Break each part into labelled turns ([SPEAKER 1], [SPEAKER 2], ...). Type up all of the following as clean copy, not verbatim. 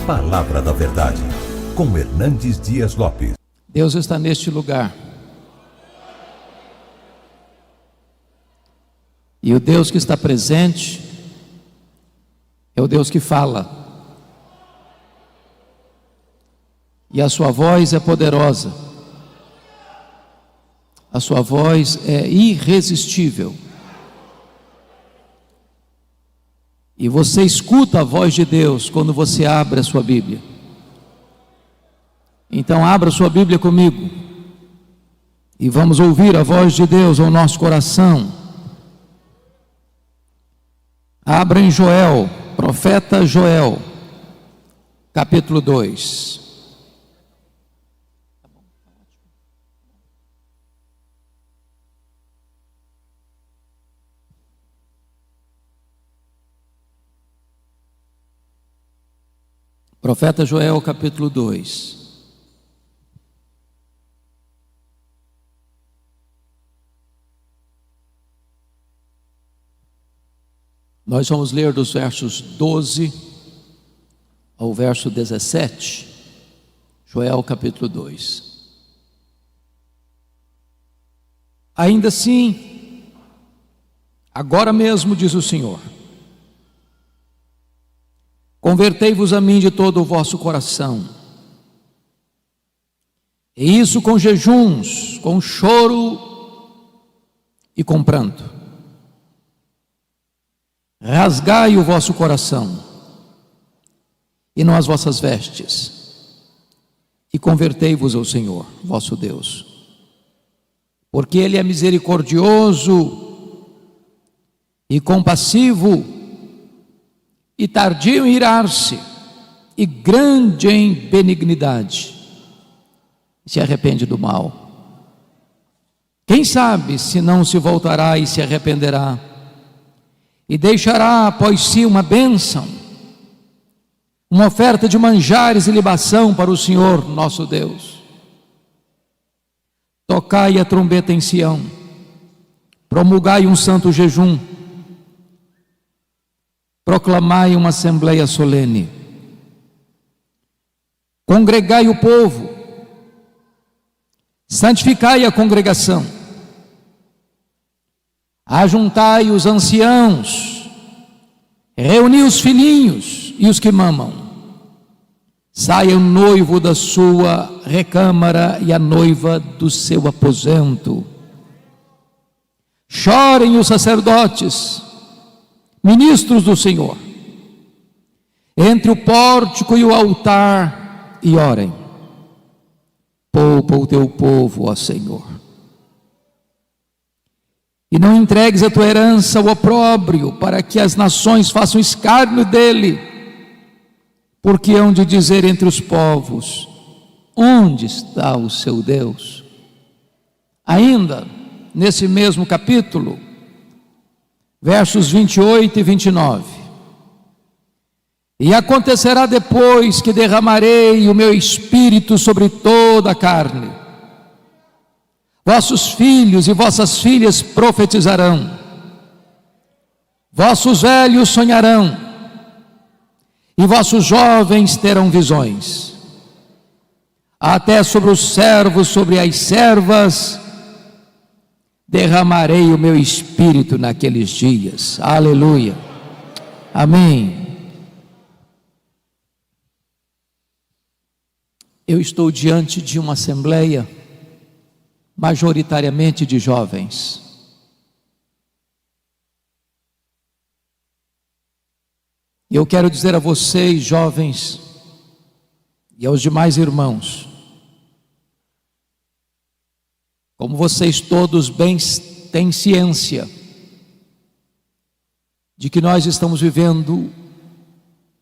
[SPEAKER 1] Palavra da Verdade, com Hernandes Dias Lopes.
[SPEAKER 2] Deus está neste lugar. E o Deus que está presente é o Deus que fala. E a sua voz é poderosa. A sua voz é irresistível. E você escuta a voz de Deus quando você abre a sua Bíblia. Então abra sua Bíblia comigo e vamos ouvir a voz de Deus ao nosso coração. Abra em Joel, profeta Joel, capítulo 2. Profeta Joel, capítulo 2. Nós vamos ler dos versos 12 ao verso 17. Joel, capítulo 2. Ainda assim, agora mesmo, diz o Senhor, convertei-vos a mim de todo o vosso coração, e isso com jejuns, com choro e com pranto. Rasgai o vosso coração, e não as vossas vestes, e convertei-vos ao Senhor, vosso Deus, porque Ele é misericordioso e compassivo, e tardio em irar-se, e grande em benignidade, e se arrepende do mal. Quem sabe se não se voltará e se arrependerá, e deixará após si uma bênção, uma oferta de manjares e libação para o Senhor nosso Deus. Tocai a trombeta em Sião, promulgai um santo jejum, proclamai uma assembleia solene, congregai o povo, santificai a congregação, ajuntai os anciãos, reuni os filhinhos e os que mamam. Saia o noivo da sua recâmara e a noiva do seu aposento. Chorem os sacerdotes, ministros do Senhor, entre o pórtico e o altar, e orem. Poupa o teu povo, ó Senhor, e não entregues a tua herança ao opróbrio, para que as nações façam escárnio dele, porque hão de dizer entre os povos: onde está o seu Deus? Ainda nesse mesmo capítulo, versos 28 e 29. E acontecerá depois que derramarei o meu espírito sobre toda a carne. Vossos filhos e vossas filhas profetizarão, vossos velhos sonharão, e vossos jovens terão visões. Até sobre os servos, sobre as servas, derramarei o meu espírito naqueles dias. Aleluia. Amém. Eu estou diante de uma assembleia majoritariamente de jovens. E eu quero dizer a vocês, jovens, e aos demais irmãos, como vocês todos bem têm ciência de que nós estamos vivendo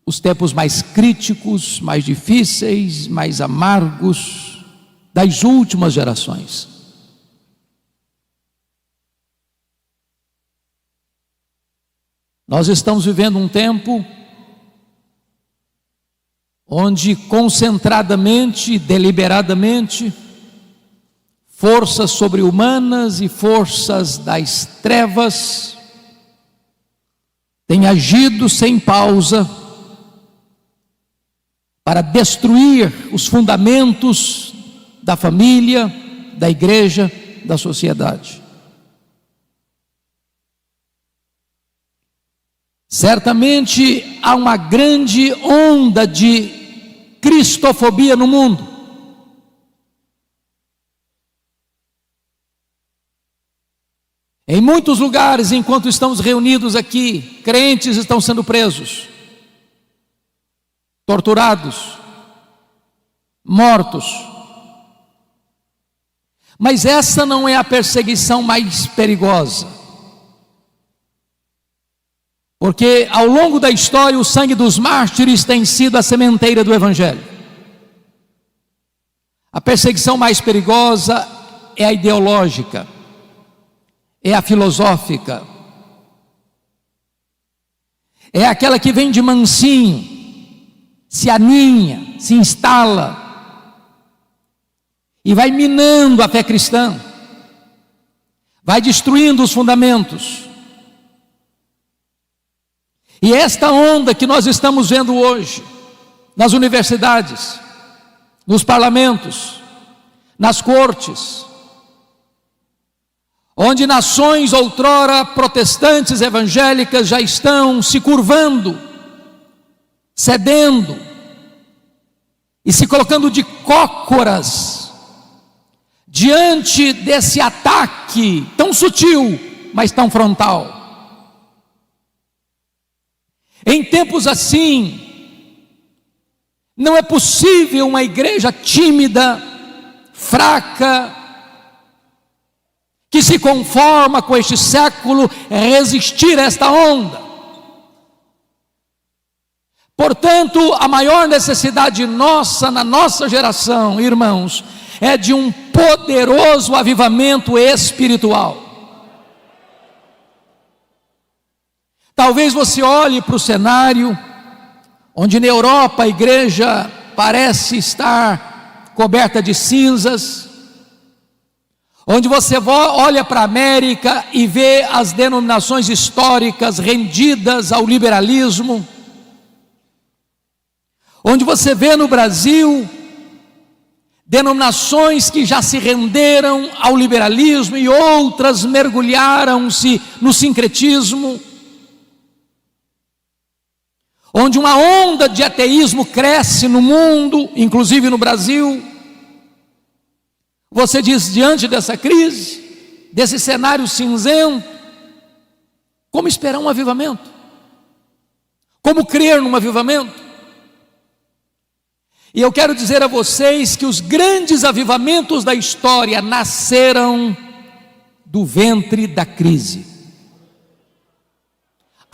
[SPEAKER 2] os tempos mais críticos, mais difíceis, mais amargos das últimas gerações. Nós estamos vivendo um tempo onde concentradamente, deliberadamente, forças sobre-humanas e forças das trevas têm agido sem pausa para destruir os fundamentos da família, da igreja, da sociedade. Certamente há uma grande onda de cristofobia no mundo. Em muitos lugares, enquanto estamos reunidos aqui, crentes estão sendo presos, torturados, mortos. Mas essa não é a perseguição mais perigosa. Porque ao longo da história o sangue dos mártires tem sido a sementeira do Evangelho. A perseguição mais perigosa é a ideológica, é a filosófica, é aquela que vem de mansinho, se aninha, se instala e vai minando a fé cristã, vai destruindo os fundamentos. E esta onda que nós estamos vendo hoje, nas universidades, nos parlamentos, nas cortes, onde nações outrora protestantes evangélicas já estão se curvando, cedendo e se colocando de cócoras diante desse ataque tão sutil, mas tão frontal. Em tempos assim, não é possível uma igreja tímida, fraca, que se conforma com este século, resistir a esta onda. Portanto, a maior necessidade nossa, na nossa geração, irmãos, é de um poderoso avivamento espiritual. Talvez você olhe para o cenário, onde na Europa a igreja parece estar coberta de cinzas, onde você olha para a América e vê as denominações históricas rendidas ao liberalismo, onde você vê no Brasil denominações que já se renderam ao liberalismo e outras mergulharam-se no sincretismo, onde uma onda de ateísmo cresce no mundo, inclusive no Brasil. Você diz, diante dessa crise, desse cenário cinzento, como esperar um avivamento? Como crer num avivamento? E eu quero dizer a vocês que os grandes avivamentos da história nasceram do ventre da crise.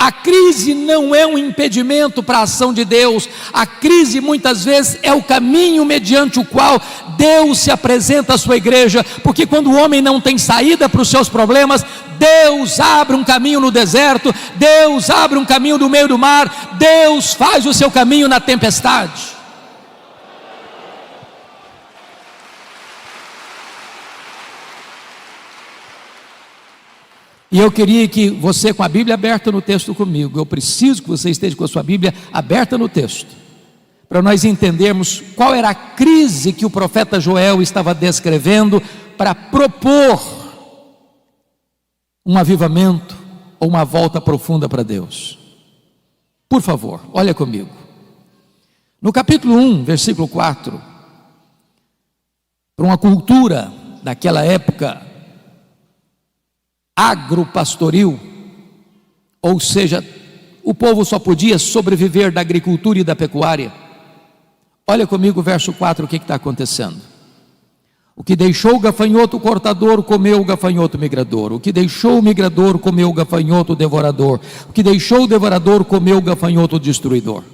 [SPEAKER 2] A crise não é um impedimento para a ação de Deus. A crise muitas vezes é o caminho mediante o qual Deus se apresenta à sua igreja, porque quando o homem não tem saída para os seus problemas, Deus abre um caminho no deserto, Deus abre um caminho no meio do mar, Deus faz o seu caminho na tempestade. E eu queria que você, com a Bíblia aberta no texto comigo, eu preciso que você esteja com a sua Bíblia aberta no texto, para nós entendermos qual era a crise que o profeta Joel estava descrevendo, para propor um avivamento ou uma volta profunda para Deus. Por favor, olha comigo. No capítulo 1, versículo 4, para uma cultura daquela época agropastoril, ou seja, o povo só podia sobreviver da agricultura e da pecuária. Olha comigo o verso 4, o que está acontecendo? O que deixou o gafanhoto cortador, comeu o gafanhoto migrador. O que deixou o migrador, comeu o gafanhoto devorador. O que deixou o devorador, comeu o gafanhoto destruidor.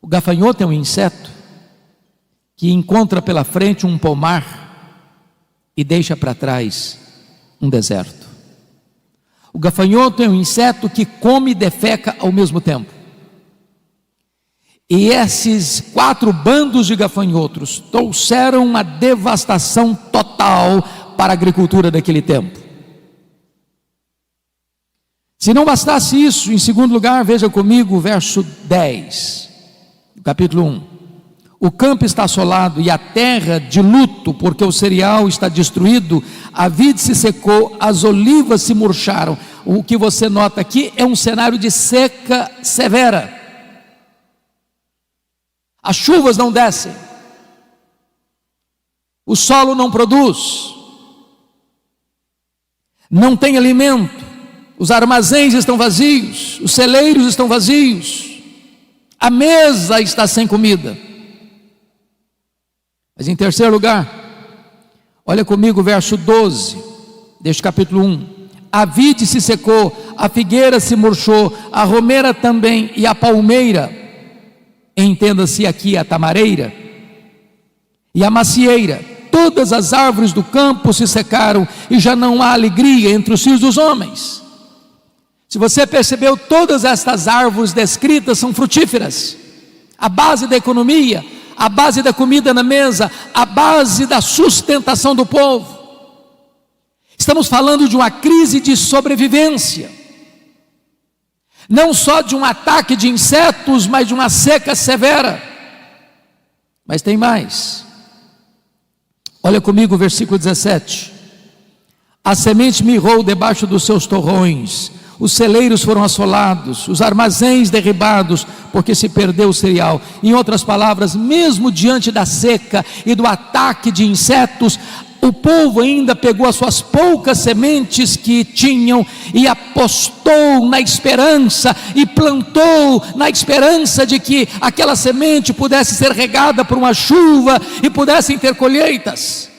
[SPEAKER 2] O gafanhoto é um inseto que encontra pela frente um pomar e deixa para trás um deserto. O gafanhoto é um inseto que come e defeca ao mesmo tempo. E esses 4 bandos de gafanhotos trouxeram uma devastação total para a agricultura daquele tempo. Se não bastasse isso, em segundo lugar, veja comigo o verso 10, do capítulo 1. o campo está assolado e a terra de luto, porque o cereal está destruído, a vide se secou, as olivas se murcharam. O que você nota aqui é um cenário de seca severa. As chuvas não descem, o solo não produz, não tem alimento, os armazéns estão vazios, os celeiros estão vazios, a mesa está sem comida. Mas em terceiro lugar, olha comigo o verso 12 deste capítulo 1. A vide se secou, a figueira se murchou, a romeira também e a palmeira, entenda-se aqui a tamareira, e a macieira, todas as árvores do campo se secaram, e já não há alegria entre os filhos dos homens. Se você percebeu, todas estas árvores descritas são frutíferas, a base da economia, a base da comida na mesa, a base da sustentação do povo. Estamos falando de uma crise de sobrevivência, não só de um ataque de insetos, mas de uma seca severa. Mas tem mais. Olha comigo o versículo 17. A semente mirrou debaixo dos seus torrões, os celeiros foram assolados, os armazéns derribados, porque se perdeu o cereal. Em outras palavras, mesmo diante da seca e do ataque de insetos, o povo ainda pegou as suas poucas sementes que tinham e apostou na esperança e plantou na esperança de que aquela semente pudesse ser regada por uma chuva e pudessem ter colheitas.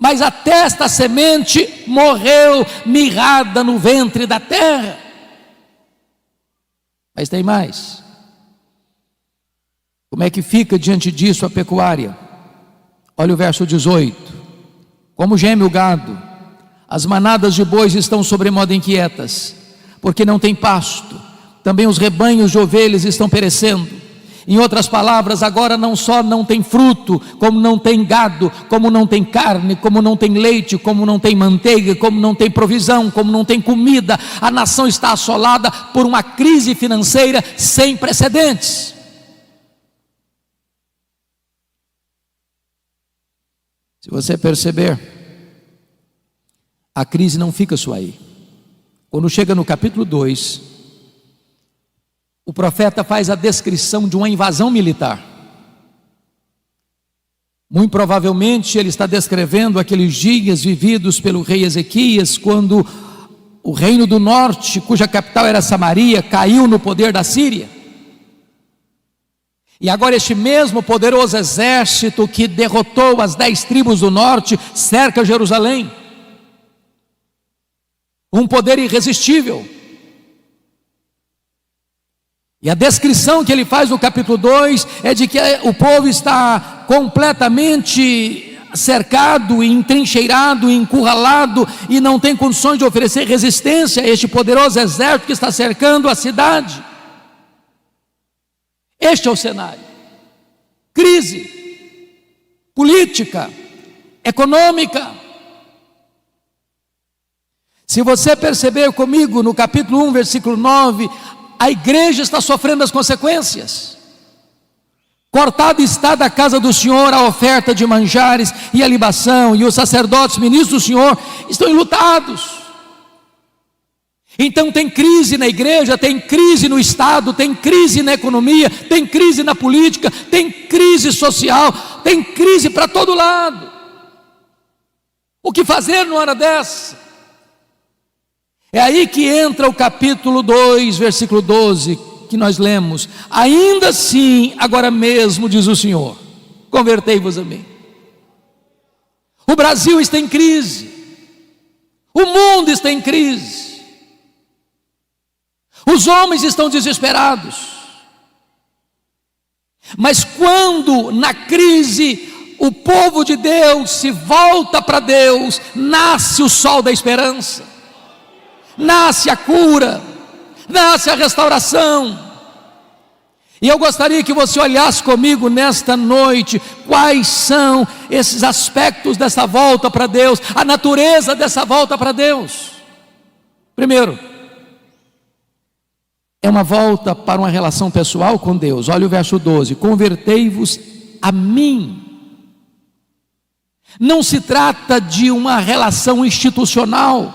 [SPEAKER 2] Mas até esta semente morreu mirrada no ventre da terra. Mas tem mais. Como é que fica diante disso a pecuária? Olha o verso 18. Como geme o gado, as manadas de bois estão sobremodo inquietas, porque não tem pasto, também os rebanhos de ovelhas estão perecendo. Em outras palavras, agora não só não tem fruto, como não tem gado, como não tem carne, como não tem leite, como não tem manteiga, como não tem provisão, como não tem comida. A nação está assolada por uma crise financeira sem precedentes. Se você perceber, a crise não fica só aí. Quando chega no capítulo 2, o profeta faz a descrição de uma invasão militar. Muito provavelmente ele está descrevendo aqueles dias vividos pelo rei Ezequias, quando o reino do norte, cuja capital era Samaria, caiu no poder da Síria. E agora este mesmo poderoso exército que derrotou as 10 tribos do norte, cerca Jerusalém. Um poder irresistível. E a descrição que ele faz no capítulo 2 é de que o povo está completamente cercado, entrincheirado, encurralado, e não tem condições de oferecer resistência a este poderoso exército que está cercando a cidade. Este é o cenário. Crise política, econômica. Se você perceber comigo no capítulo 1, versículo 9, a igreja está sofrendo as consequências. Cortada está da casa do Senhor a oferta de manjares e a libação, e os sacerdotes, ministros do Senhor, estão enlutados. Então tem crise na igreja, tem crise no Estado, tem crise na economia, tem crise na política, tem crise social, tem crise para todo lado. O que fazer numa hora dessa? É aí que entra o capítulo 2, versículo 12, que nós lemos. Ainda assim, agora mesmo, diz o Senhor, convertei-vos a mim. O Brasil está em crise, o mundo está em crise, os homens estão desesperados. Mas quando na crise o povo de Deus se volta para Deus, nasce o sol da esperança, nasce a cura, nasce a restauração. E eu gostaria que você olhasse comigo nesta noite, quais são esses aspectos dessa volta para Deus, a natureza dessa volta para Deus. Primeiro, é uma volta para uma relação pessoal com Deus. Olha o verso 12: convertei-vos a mim. Não se trata de uma relação institucional.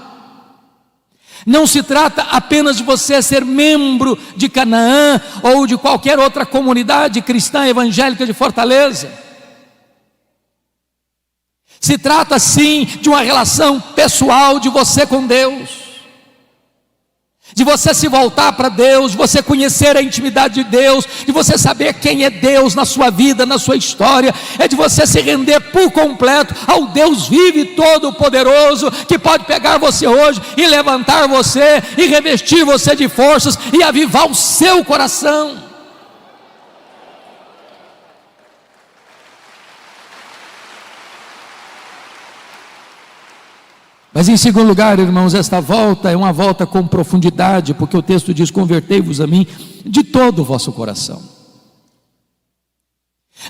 [SPEAKER 2] Não se trata apenas de você ser membro de Canaã ou de qualquer outra comunidade cristã evangélica de Fortaleza. Se trata sim de uma relação pessoal de você com Deus, de você se voltar para Deus, de você conhecer a intimidade de Deus, de você saber quem é Deus na sua vida, na sua história, é de você se render por completo ao Deus vivo e todo-poderoso, que pode pegar você hoje e levantar você, e revestir você de forças, e avivar o seu coração. Mas em segundo lugar, irmãos, esta volta é uma volta com profundidade, porque o texto diz: convertei-vos a mim de todo o vosso coração.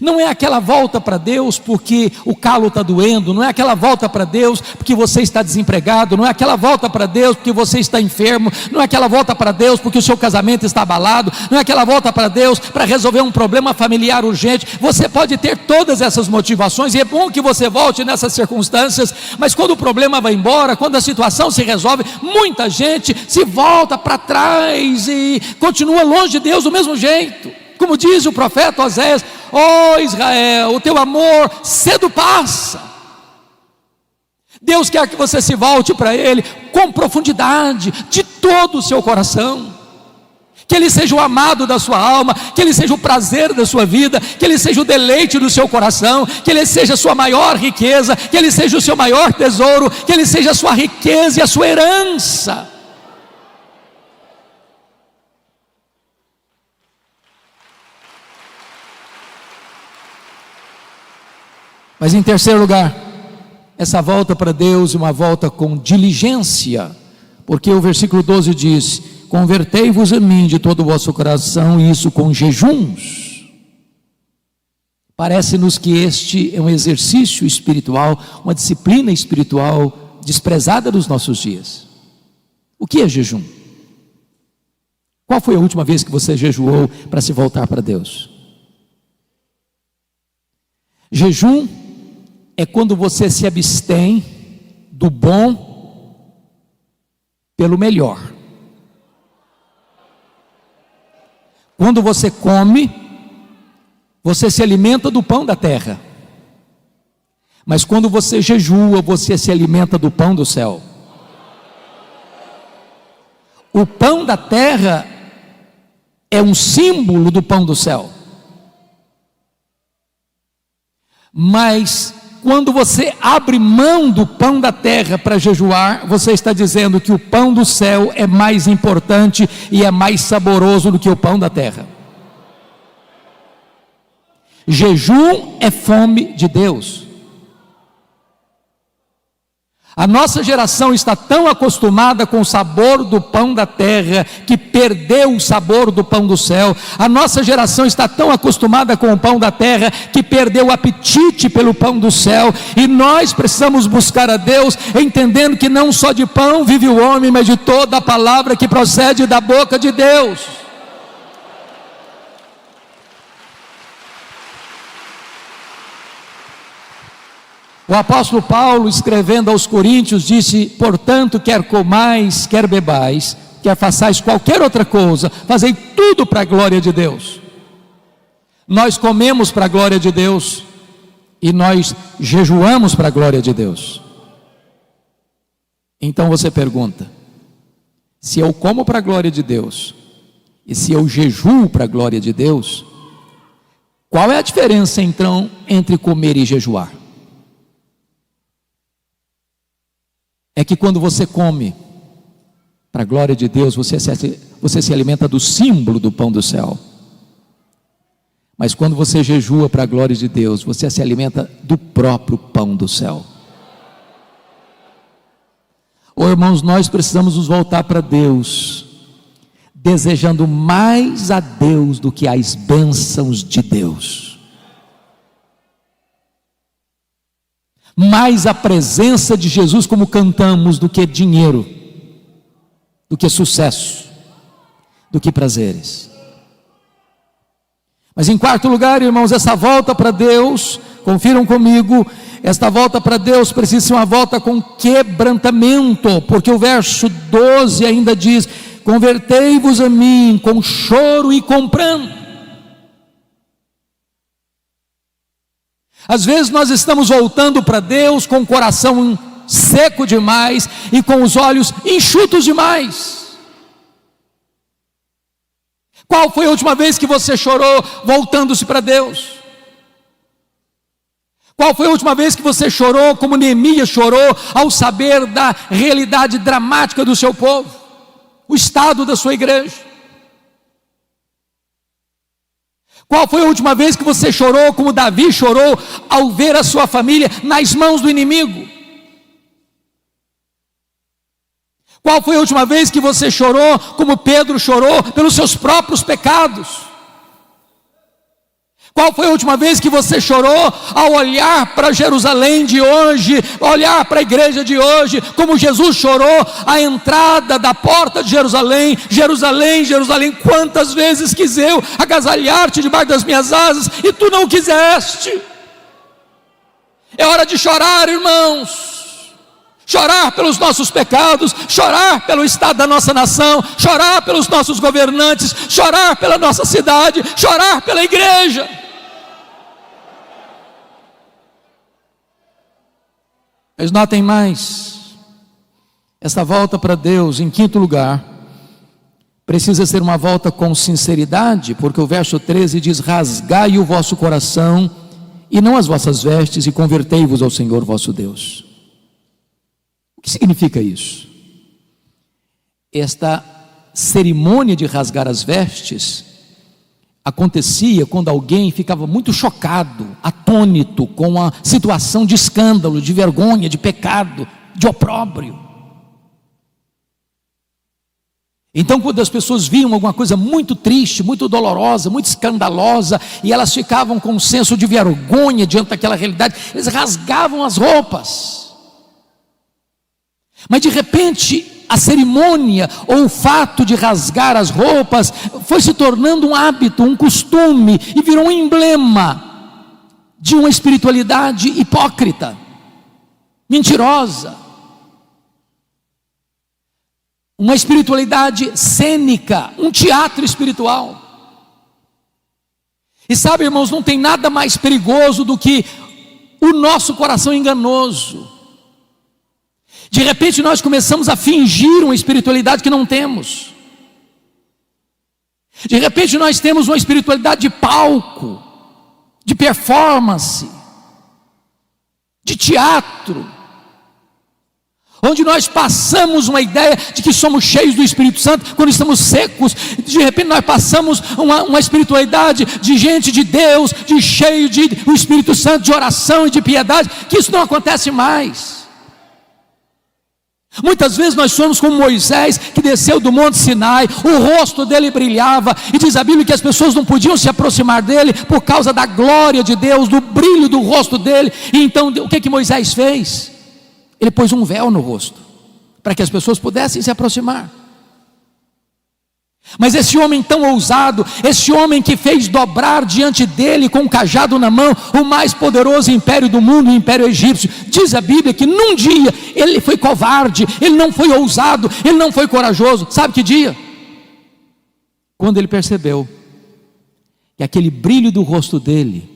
[SPEAKER 2] Não é aquela volta para Deus porque o calo está doendo, não é aquela volta para Deus porque você está desempregado, não é aquela volta para Deus porque você está enfermo, não é aquela volta para Deus porque o seu casamento está abalado, não é aquela volta para Deus para resolver um problema familiar urgente. Você pode ter todas essas motivações, e é bom que você volte nessas circunstâncias, mas quando o problema vai embora, quando a situação se resolve, muita gente se volta para trás e continua longe de Deus do mesmo jeito. Como diz o profeta Oséias: ó Israel, o teu amor cedo passa. Deus quer que você se volte para Ele com profundidade, de todo o seu coração, que Ele seja o amado da sua alma, que Ele seja o prazer da sua vida, que Ele seja o deleite do seu coração, que Ele seja a sua maior riqueza, que Ele seja o seu maior tesouro, que Ele seja a sua riqueza e a sua herança. Mas em terceiro lugar, essa volta para Deus é uma volta com diligência, porque o versículo 12 diz: convertei-vos a mim de todo o vosso coração, e isso com jejuns. Parece-nos que este é um exercício espiritual, uma disciplina espiritual desprezada nos nossos dias. O que é jejum? Qual foi a última vez que você jejuou para se voltar para Deus? Jejum é quando você se abstém do bom pelo melhor. Quando você come, você se alimenta do pão da terra. Mas quando você jejua, você se alimenta do pão do céu. O pão da terra é um símbolo do pão do céu. Mas quando você abre mão do pão da terra para jejuar, você está dizendo que o pão do céu é mais importante e é mais saboroso do que o pão da terra. Jejum é fome de Deus. A nossa geração está tão acostumada com o sabor do pão da terra que perdeu o sabor do pão do céu. A nossa geração está tão acostumada com o pão da terra que perdeu o apetite pelo pão do céu. E nós precisamos buscar a Deus, entendendo que não só de pão vive o homem, mas de toda a palavra que procede da boca de Deus. O apóstolo Paulo, escrevendo aos Coríntios, disse: portanto, quer comais, quer bebais, quer façais qualquer outra coisa, fazei tudo para a glória de Deus. Nós comemos para a glória de Deus e nós jejuamos para a glória de Deus. Então você pergunta: se eu como para a glória de Deus e se eu jejuo para a glória de Deus, qual é a diferença então entre comer e jejuar? É que quando você come para a glória de Deus, você se alimenta do símbolo do pão do céu. Mas quando você jejua para a glória de Deus, você se alimenta do próprio pão do céu. Oh, irmãos, nós precisamos nos voltar para Deus, desejando mais a Deus do que as bênçãos de Deus. Mais a presença de Jesus, como cantamos, do que dinheiro, do que sucesso, do que prazeres. Mas em quarto lugar, irmãos, essa volta para Deus, confiram comigo, esta volta para Deus precisa ser uma volta com quebrantamento, porque o verso 12 ainda diz: convertei-vos a mim com choro e com pranto. Às vezes nós estamos voltando para Deus com o coração seco demais e com os olhos enxutos demais. Qual foi a última vez que você chorou voltando-se para Deus? Qual foi a última vez que você chorou como Neemias chorou ao saber da realidade dramática do seu povo, o estado da sua igreja? Qual foi a última vez que você chorou como Davi chorou ao ver a sua família nas mãos do inimigo? Qual foi a última vez que você chorou como Pedro chorou pelos seus próprios pecados? Qual foi a última vez que você chorou ao olhar para Jerusalém de hoje, olhar para a igreja de hoje, como Jesus chorou à entrada da porta de Jerusalém? Jerusalém, Jerusalém, quantas vezes quis eu agasalhar-te debaixo das minhas asas e tu não quiseste. É hora de chorar, irmãos. Chorar pelos nossos pecados, chorar pelo estado da nossa nação, chorar pelos nossos governantes, chorar pela nossa cidade, chorar pela igreja. Mas notem mais, essa volta para Deus, em quinto lugar, precisa ser uma volta com sinceridade, porque o verso 13 diz: rasgai o vosso coração e não as vossas vestes, e convertei-vos ao Senhor vosso Deus. O que significa isso? Esta cerimônia de rasgar as vestes acontecia quando alguém ficava muito chocado, atônito com a situação de escândalo, de vergonha, de pecado, de opróbrio. Então, quando as pessoas viam alguma coisa muito triste, muito dolorosa, muito escandalosa, e elas ficavam com um senso de vergonha diante daquela realidade, eles rasgavam as roupas. Mas de repente, a cerimônia ou o fato de rasgar as roupas foi se tornando um hábito, um costume, e virou um emblema de uma espiritualidade hipócrita, mentirosa, uma espiritualidade cênica, um teatro espiritual. E sabe, irmãos, não tem nada mais perigoso do que o nosso coração enganoso. De repente nós começamos a fingir uma espiritualidade que não temos. De repente nós temos uma espiritualidade de palco, de performance, de teatro, onde nós passamos uma ideia de que somos cheios do Espírito Santo, quando estamos secos. De repente nós passamos uma espiritualidade de gente de Deus, de cheio do Espírito Santo, de oração e de piedade, que isso não acontece mais. Muitas vezes nós somos como Moisés, que desceu do Monte Sinai, o rosto dele brilhava, e diz a Bíblia que as pessoas não podiam se aproximar dele por causa da glória de Deus, do brilho do rosto dele. E então o que Moisés fez? Ele pôs um véu no rosto, para que as pessoas pudessem se aproximar. Mas esse homem tão ousado, esse homem que fez dobrar diante dele com um cajado na mão o mais poderoso império do mundo, o império egípcio, diz a Bíblia que num dia ele foi covarde, ele não foi ousado, ele não foi corajoso. Sabe que dia? Quando ele percebeu que aquele brilho do rosto dele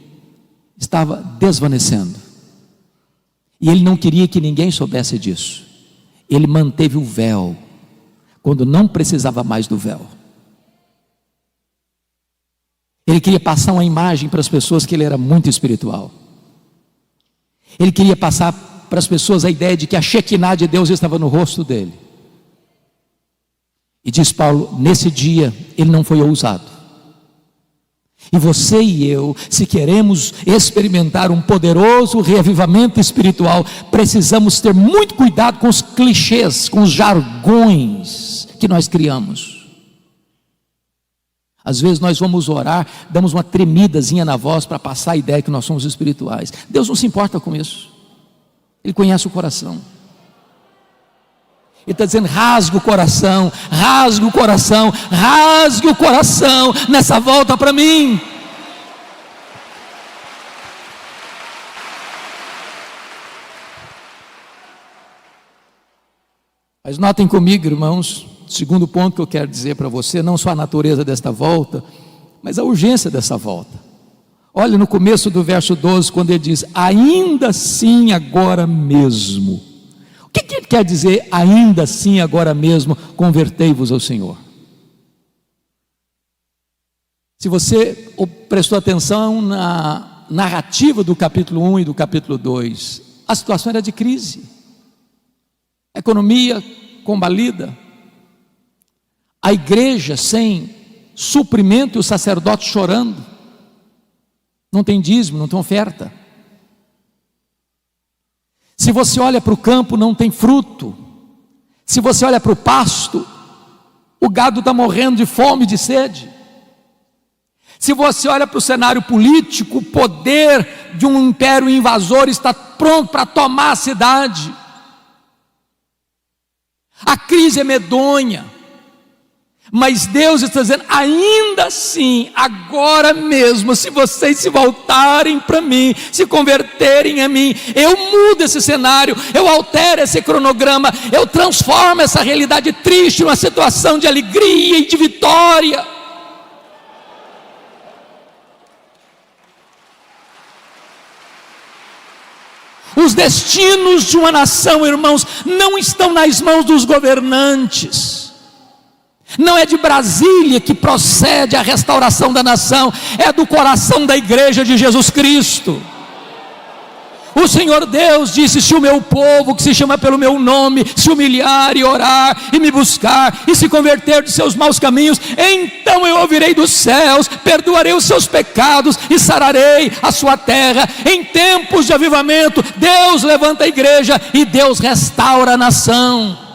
[SPEAKER 2] estava desvanecendo, e ele não queria que ninguém soubesse disso. Ele manteve o véu quando não precisava mais do véu. Ele queria passar uma imagem para as pessoas que ele era muito espiritual. Ele queria passar para as pessoas a ideia de que a Shekinah de Deus estava no rosto dele. E diz Paulo, nesse dia ele não foi ousado. E você e eu, se queremos experimentar um poderoso reavivamento espiritual, precisamos ter muito cuidado com os clichês, com os jargões que nós criamos. Às vezes nós vamos orar, damos uma tremidazinha na voz para passar a ideia que nós somos espirituais. Deus não se importa com isso. Ele conhece o coração. Ele está dizendo, rasgue o coração, rasgue o coração, rasgue o coração nessa volta para mim. Mas notem comigo, irmãos, segundo ponto que eu quero dizer para você, não só a natureza desta volta, mas a urgência dessa volta. Olha no começo do verso 12, quando ele diz: ainda assim agora mesmo. O que ele quer dizer, ainda assim agora mesmo, convertei-vos ao Senhor? Se você prestou atenção na narrativa do capítulo 1 e do capítulo 2, a situação era de crise, a economia combalida, a igreja sem suprimento e os sacerdotes chorando, não tem dízimo, não tem oferta. Se você olha para o campo, não tem fruto. Se você olha para o pasto, o gado está morrendo de fome e de sede. Se você olha para o cenário político, o poder de um império invasor está pronto para tomar a cidade. A crise é medonha, mas Deus está dizendo: ainda assim, agora mesmo, se vocês se voltarem para mim, se converterem a mim, eu mudo esse cenário, eu altero esse cronograma, eu transformo essa realidade triste numa situação de alegria e de vitória. Os destinos de uma nação, irmãos, não estão nas mãos dos governantes. Não é de Brasília que procede a restauração da nação, é do coração da igreja de Jesus Cristo. O Senhor Deus disse: se o meu povo, que se chama pelo meu nome, se humilhar e orar e me buscar e se converter de seus maus caminhos, então eu ouvirei dos céus, perdoarei os seus pecados e sararei a sua terra. Em tempos de avivamento, Deus levanta a igreja e Deus restaura a nação.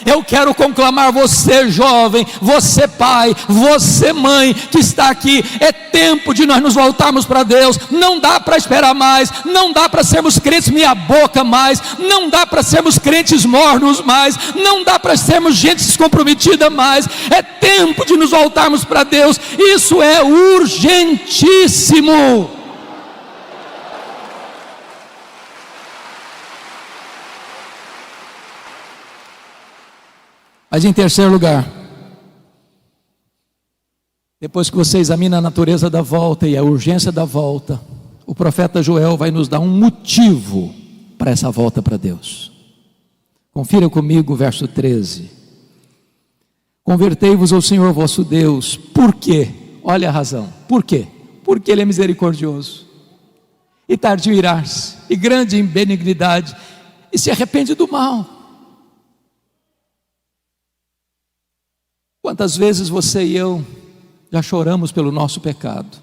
[SPEAKER 2] Eu quero conclamar você, jovem, você pai, você mãe que está aqui. É tempo de nós nos voltarmos para Deus. Não dá para esperar mais, não dá para sermos crentes meia boca mais, não dá para sermos crentes mornos mais, não dá para sermos gente descomprometida mais. É tempo de nos voltarmos para Deus. Isso é urgentíssimo. Mas em terceiro lugar, depois que você examina a natureza da volta e a urgência da volta, o profeta Joel vai nos dar um motivo para essa volta para Deus. Confira comigo o verso 13. Convertei-vos ao Senhor vosso Deus. Por quê? Olha a razão. Por quê? Porque Ele é misericordioso e tardio em irar-se, e grande em benignidade, e se arrepende do mal. Quantas vezes você e eu já choramos pelo nosso pecado?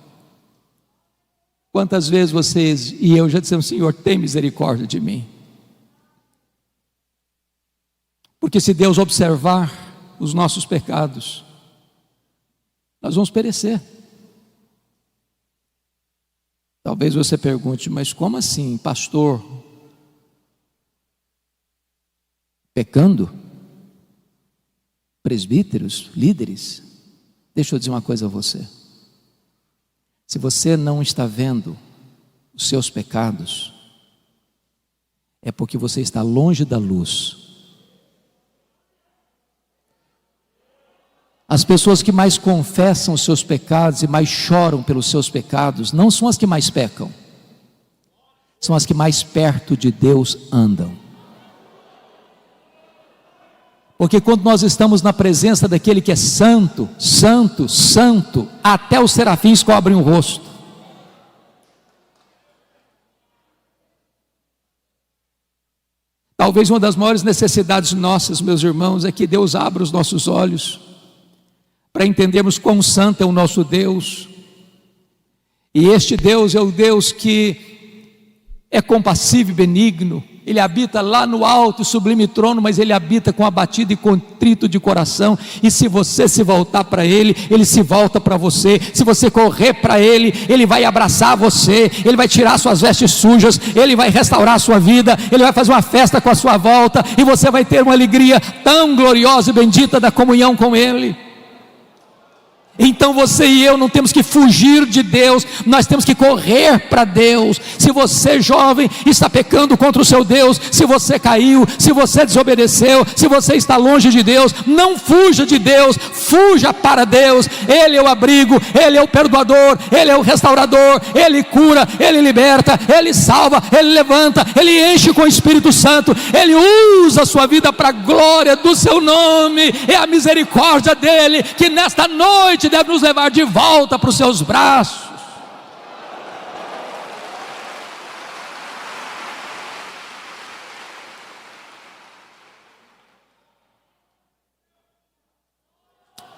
[SPEAKER 2] Quantas vezes vocês e eu já dissemos: Senhor, tem misericórdia de mim? Porque se Deus observar os nossos pecados, nós vamos perecer. Talvez você pergunte: mas como assim, pastor? Pecando? Presbíteros, líderes? Deixa eu dizer uma coisa a você. Se você não está vendo os seus pecados, é porque você está longe da luz. As pessoas que mais confessam os seus pecados e mais choram pelos seus pecados, não são as que mais pecam, são as que mais perto de Deus andam. Porque quando nós estamos na presença daquele que é santo, santo, santo, até os serafins cobrem o rosto. Talvez uma das maiores necessidades nossas, meus irmãos, é que Deus abra os nossos olhos para entendermos quão santo é o nosso Deus. E este Deus é o Deus que é compassivo e benigno. Ele habita lá no alto e sublime trono, mas Ele habita com abatido e contrito de coração. E se você se voltar para Ele, Ele se volta para você. Se você correr para Ele, Ele vai abraçar você, Ele vai tirar suas vestes sujas, Ele vai restaurar a sua vida, Ele vai fazer uma festa com a sua volta, e você vai ter uma alegria tão gloriosa e bendita da comunhão com Ele. Então você e eu não temos que fugir de Deus, nós temos que correr para Deus. Se você, jovem, está pecando contra o seu Deus, se você caiu, se você desobedeceu, se você está longe de Deus, não fuja de Deus, fuja para Deus. Ele é o abrigo, Ele é o perdoador, Ele é o restaurador, Ele cura, Ele liberta, Ele salva, Ele levanta, Ele enche com o Espírito Santo, Ele usa a sua vida para a glória do seu nome. É a misericórdia dEle que nesta noite deve nos levar de volta para os seus braços.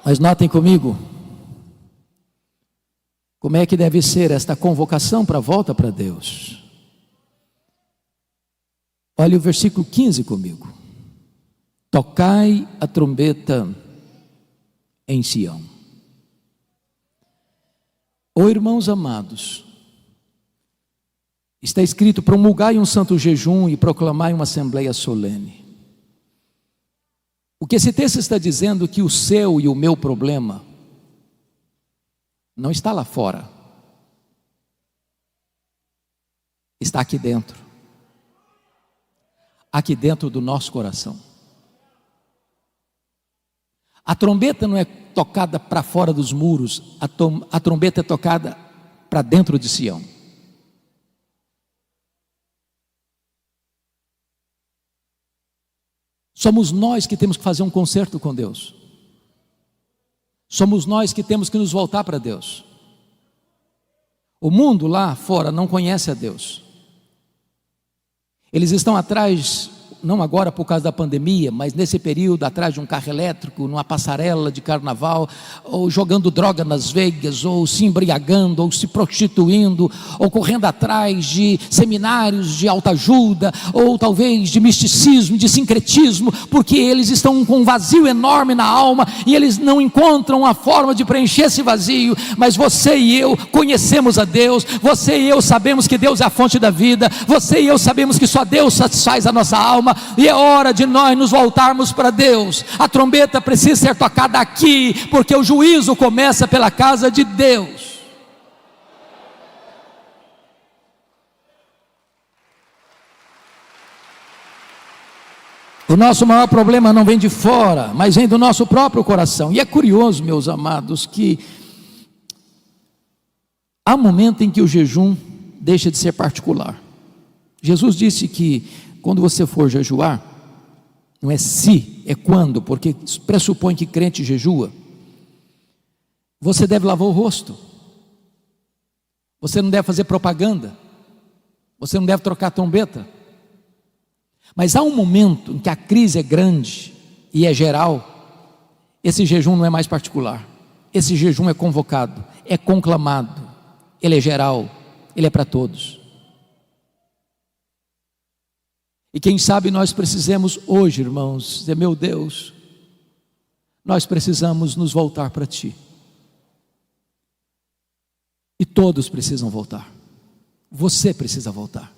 [SPEAKER 2] Mas notem comigo, como é que deve ser esta convocação para a volta para Deus. Olha o versículo 15 comigo. Tocai a trombeta em Sião. Oh, irmãos amados, está escrito: promulgai um santo jejum e proclamai uma assembleia solene. O que esse texto está dizendo é que o seu e o meu problema não está lá fora, está aqui dentro do nosso coração. A trombeta não é tocada para fora dos muros, a trombeta é tocada para dentro de Sião. Somos nós que temos que fazer um concerto com Deus. Somos nós que temos que nos voltar para Deus. O mundo lá fora não conhece a Deus. Eles estão atrás, não agora por causa da pandemia, mas nesse período atrás de um carro elétrico, numa passarela de carnaval, ou jogando droga nas veias, ou se embriagando, ou se prostituindo, ou correndo atrás de seminários de autoajuda, ou talvez de misticismo, de sincretismo, porque eles estão com um vazio enorme na alma, e eles não encontram a forma de preencher esse vazio. Mas você e eu conhecemos a Deus, você e eu sabemos que Deus é a fonte da vida, você e eu sabemos que só Deus satisfaz a nossa alma, e é hora de nós nos voltarmos para Deus. A trombeta precisa ser tocada aqui, porque o juízo começa pela casa de Deus. O nosso maior problema não vem de fora, mas vem do nosso próprio coração. E é curioso, meus amados, que há um momento em que o jejum deixa de ser particular. Jesus disse que quando você for jejuar, não é se, é quando, porque pressupõe que crente jejua. Você deve lavar o rosto, você não deve fazer propaganda, você não deve trocar trombeta. Mas há um momento em que a crise é grande e é geral. Esse jejum não é mais particular, esse jejum é convocado, é conclamado, ele é geral, ele é para todos. E quem sabe nós precisamos hoje, irmãos, dizer: meu Deus, nós precisamos nos voltar para Ti. E todos precisam voltar. Você precisa voltar.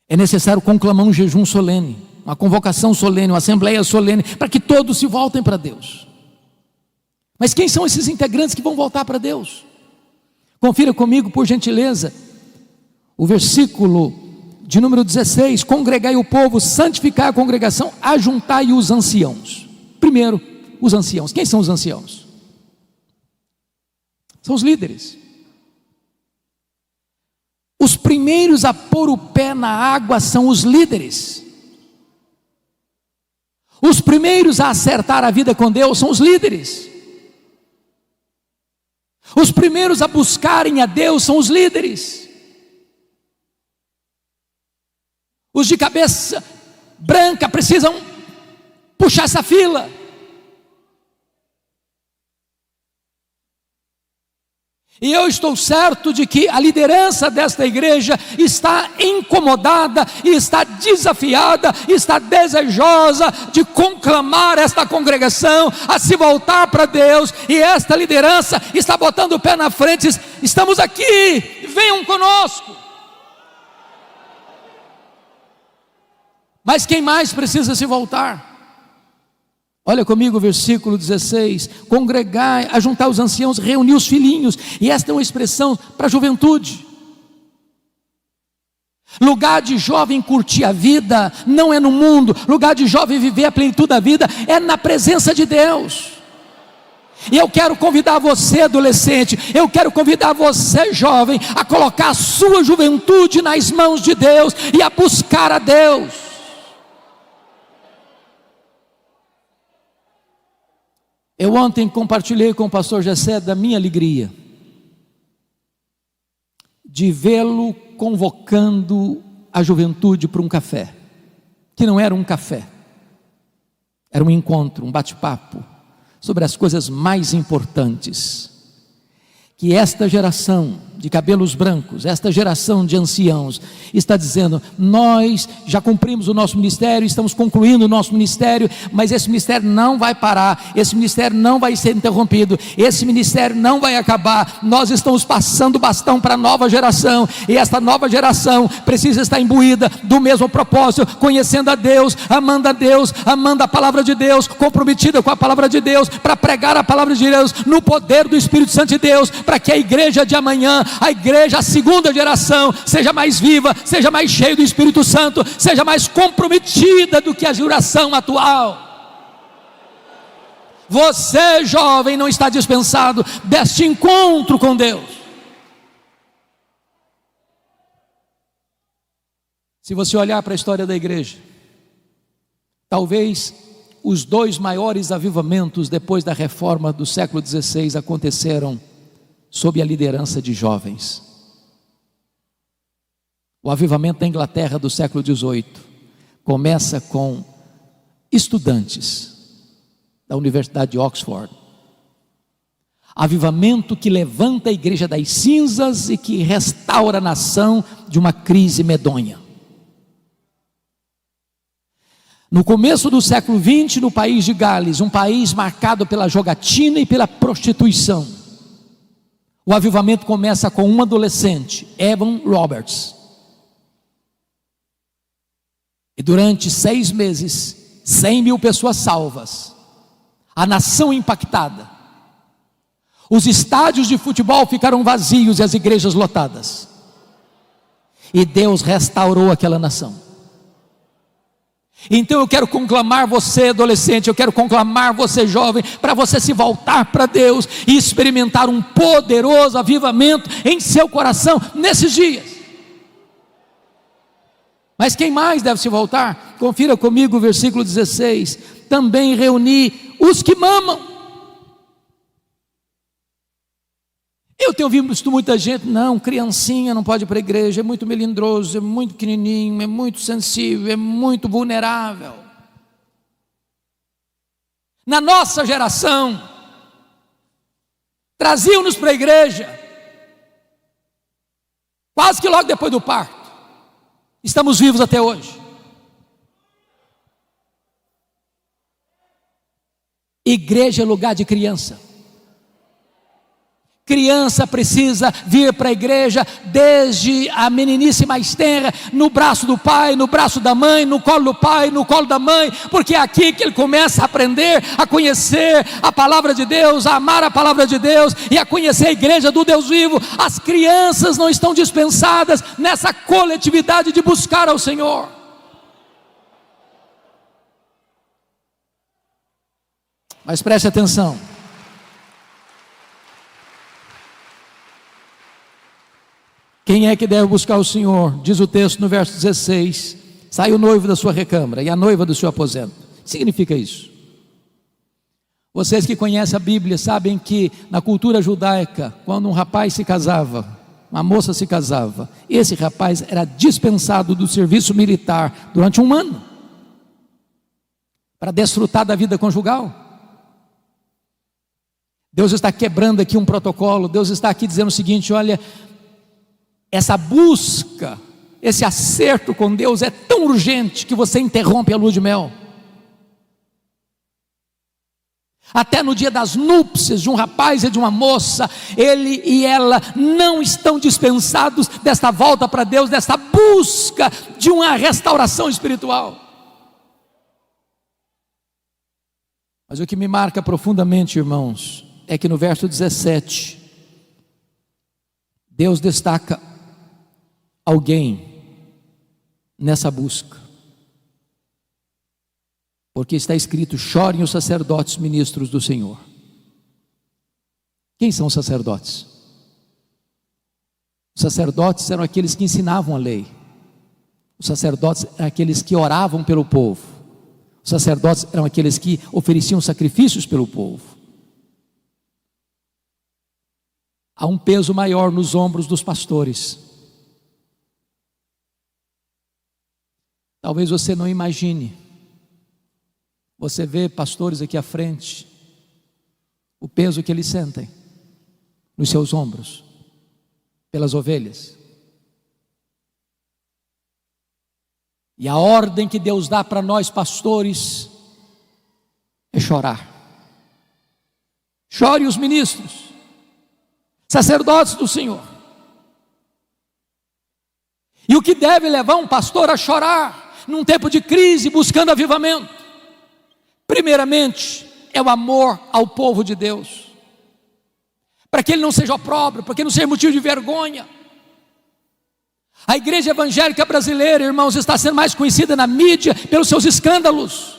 [SPEAKER 2] É necessário conclamar um jejum solene, uma convocação solene, uma assembleia solene, para que todos se voltem para Deus. Mas quem são esses integrantes que vão voltar para Deus? Confira comigo, por gentileza, o versículo de número 16: congregai o povo, santificai a congregação, ajuntai os anciãos. Primeiro, os anciãos. Quem são os anciãos? São os líderes. Os primeiros a pôr o pé na água são os líderes. Os primeiros a acertar a vida com Deus são os líderes. Os primeiros a buscarem a Deus são os líderes. Os de cabeça branca precisam puxar essa fila. E eu estou certo de que a liderança desta igreja está incomodada, está desafiada, está desejosa de conclamar esta congregação a se voltar para Deus. E esta liderança está botando o pé na frente: estamos aqui, venham conosco. Mas quem mais precisa se voltar? Olha comigo o versículo 16: congregai, ajuntar os anciãos, reunir os filhinhos. E esta é uma expressão para a juventude. Lugar de jovem curtir a vida não é no mundo. Lugar de jovem viver a plenitude da vida é na presença de Deus. E eu quero convidar você, adolescente, eu quero convidar você, jovem, a colocar a sua juventude nas mãos de Deus e a buscar a Deus. Eu ontem compartilhei com o pastor Gessé da minha alegria de vê-lo convocando a juventude para um café, que não era um café, era um encontro, um bate-papo sobre as coisas mais importantes, que esta geração de cabelos brancos, esta geração de anciãos, está dizendo: nós já cumprimos o nosso ministério, estamos concluindo o nosso ministério, mas esse ministério não vai parar, esse ministério não vai ser interrompido, esse ministério não vai acabar. Nós estamos passando o bastão para a nova geração, e esta nova geração precisa estar imbuída do mesmo propósito, conhecendo a Deus, amando a palavra de Deus, comprometida com a palavra de Deus, para pregar a palavra de Deus, no poder do Espírito Santo de Deus, para que a igreja de amanhã, a igreja, a segunda geração, seja mais viva, seja mais cheia do Espírito Santo, seja mais comprometida do que a geração atual. Você, jovem, não está dispensado deste encontro com Deus. Se você olhar para a história da igreja, talvez os dois maiores avivamentos depois da reforma do século XVI aconteceram sob a liderança de jovens. O avivamento da Inglaterra do século XVIII começa com estudantes da Universidade de Oxford. Avivamento que levanta a igreja das cinzas e que restaura a nação de uma crise medonha. No começo do século XX, no país de Gales, um país marcado pela jogatina e pela prostituição, o avivamento começa com um adolescente, Evan Roberts. E durante 6 meses, 100.000 pessoas salvas, a nação impactada, os estádios de futebol ficaram vazios e as igrejas lotadas, e Deus restaurou aquela nação. Então eu quero conclamar você, adolescente, eu quero conclamar você, jovem, para você se voltar para Deus e experimentar um poderoso avivamento em seu coração nesses dias. Mas quem mais deve se voltar? Confira comigo o versículo 16: também reuni os que mamam. Eu tenho visto muita gente: não, criancinha não pode ir para a igreja, é muito melindroso, é muito pequenininho, é muito sensível, é muito vulnerável. Na nossa geração, traziam-nos para a igreja, quase que logo depois do parto. Estamos vivos até hoje. Igreja é lugar de criança. Criança precisa vir para a igreja desde a meninice mais tenra, no braço do pai, no braço da mãe, no colo do pai, no colo da mãe, porque é aqui que ele começa a aprender, a conhecer a palavra de Deus, a amar a palavra de Deus e a conhecer a igreja do Deus vivo. As crianças não estão dispensadas nessa coletividade de buscar ao Senhor. Mas preste atenção. Quem é que deve buscar o Senhor? Diz o texto no verso 16: sai o noivo da sua recâmara e a noiva do seu aposento. O que significa isso? Vocês que conhecem a Bíblia sabem que na cultura judaica, quando um rapaz se casava, uma moça se casava, esse rapaz era dispensado do serviço militar durante 1 ano, para desfrutar da vida conjugal. Deus está quebrando aqui um protocolo. Deus está aqui dizendo o seguinte: olha, essa busca, esse acerto com Deus é tão urgente que você interrompe a lua de mel. Até no dia das núpcias de um rapaz e de uma moça, ele e ela não estão dispensados desta volta para Deus, desta busca de uma restauração espiritual. Mas o que me marca profundamente, irmãos, é que no verso 17, Deus destaca alguém nessa busca. Porque está escrito: chorem os sacerdotes ministros do Senhor. Quem são os sacerdotes? Os sacerdotes eram aqueles que ensinavam a lei. Os sacerdotes eram aqueles que oravam pelo povo. Os sacerdotes eram aqueles que ofereciam sacrifícios pelo povo. Há um peso maior nos ombros dos pastores. Talvez você não imagine. Você vê pastores aqui à frente, o peso que eles sentem nos seus ombros, pelas ovelhas. E a ordem que Deus dá para nós pastores é chorar. Chore os ministros, sacerdotes do Senhor. E o que deve levar um pastor a chorar num tempo de crise, buscando avivamento? Primeiramente, é o amor ao povo de Deus, para que ele não seja opróbrio, para que ele não seja motivo de vergonha. A igreja evangélica brasileira, irmãos, está sendo mais conhecida na mídia pelos seus escândalos.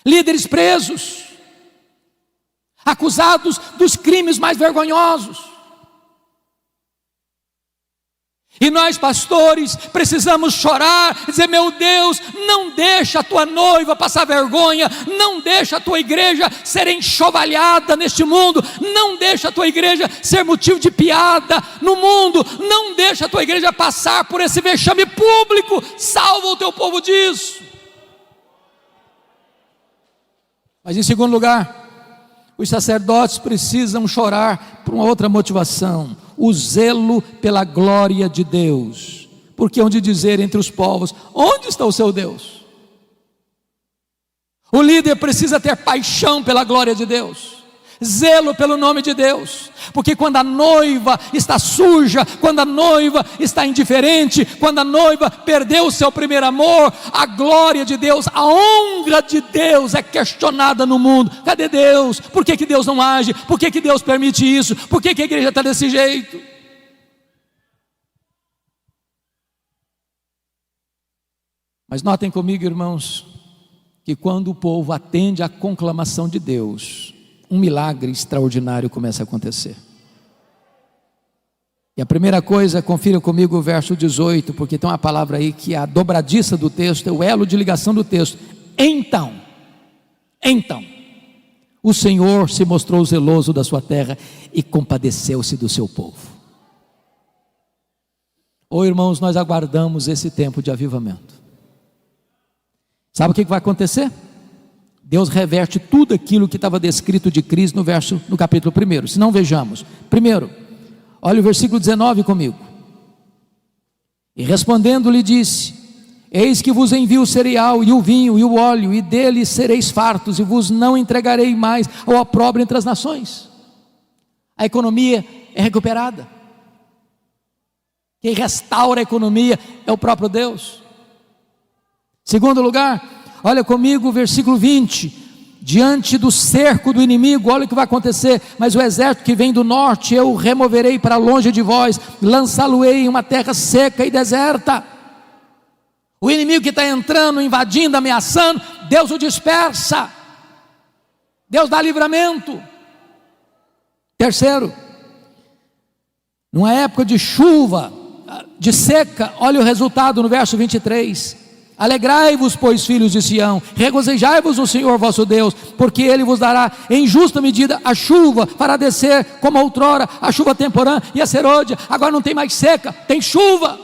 [SPEAKER 2] Líderes presos, acusados dos crimes mais vergonhosos. E nós pastores precisamos chorar, dizer: meu Deus, não deixa a tua noiva passar vergonha, não deixa a tua igreja ser enxovalhada neste mundo, não deixa a tua igreja ser motivo de piada no mundo, não deixa a tua igreja passar por esse vexame público. Salva o teu povo disso. Mas em segundo lugar, os sacerdotes precisam chorar por uma outra motivação: o zelo pela glória de Deus. Porque hão de dizer entre os povos: onde está o seu Deus? O líder precisa ter paixão pela glória de Deus, zelo pelo nome de Deus. Porque quando a noiva está suja, quando a noiva está indiferente, quando a noiva perdeu o seu primeiro amor, a glória de Deus, a honra de Deus é questionada no mundo. Cadê Deus? Por que Deus não age? Por que Deus permite isso? Por que a igreja está desse jeito? Mas notem comigo, irmãos, que quando o povo atende à conclamação de Deus, um milagre extraordinário começa a acontecer. E a primeira coisa, confira comigo o verso 18, porque tem uma palavra aí que é a dobradiça do texto, é o elo de ligação do texto. Então, o Senhor se mostrou zeloso da sua terra e compadeceu-se do seu povo. Oh, irmãos, nós aguardamos esse tempo de avivamento. Sabe o que vai acontecer? Deus reverte tudo aquilo que estava descrito de crise no capítulo 1. Se não, vejamos. Primeiro, olha o versículo 19 comigo. E respondendo lhe disse: eis que vos envio o cereal e o vinho e o óleo, e dele sereis fartos, e vos não entregarei mais ao opróbrio entre as nações. A economia é recuperada. Quem restaura a economia é o próprio Deus. Segundo lugar, olha comigo o versículo 20. Diante do cerco do inimigo, olha o que vai acontecer: mas o exército que vem do norte eu removerei para longe de vós, lançá-lo-ei em uma terra seca e deserta. O inimigo que está entrando, invadindo, ameaçando, Deus o dispersa, Deus dá livramento. Terceiro, numa época de chuva, de seca, olha o resultado no verso 23. Alegrai-vos, pois, filhos de Sião, regozijai-vos no Senhor vosso Deus, porque Ele vos dará em justa medida a chuva, fará descer como outrora a chuva temporã e a serôdia. Agora não tem mais seca, tem chuva.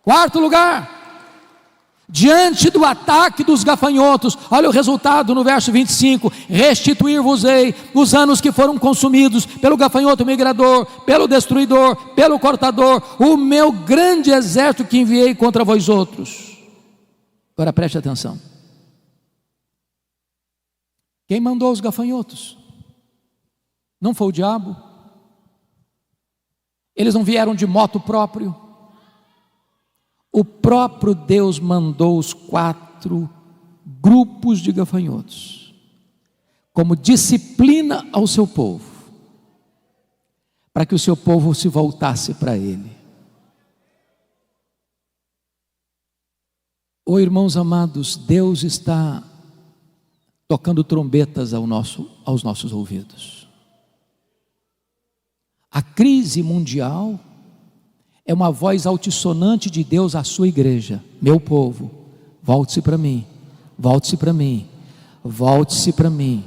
[SPEAKER 2] Quarto lugar, diante do ataque dos gafanhotos, olha o resultado no verso 25: restituir-vos-ei os anos que foram consumidos pelo gafanhoto migrador, pelo destruidor, pelo cortador, o meu grande exército que enviei contra vós outros. Agora preste atenção: quem mandou os gafanhotos? Não foi o diabo? Eles não vieram de moto próprio. o próprio Deus mandou os 4 grupos de gafanhotos, como disciplina ao seu povo, para que o seu povo se voltasse para Ele. Oh, irmãos amados, Deus está tocando trombetas aos nossos ouvidos. A crise mundial é uma voz altissonante de Deus à sua igreja: meu povo, volte-se para mim, volte-se para mim, volte-se para mim.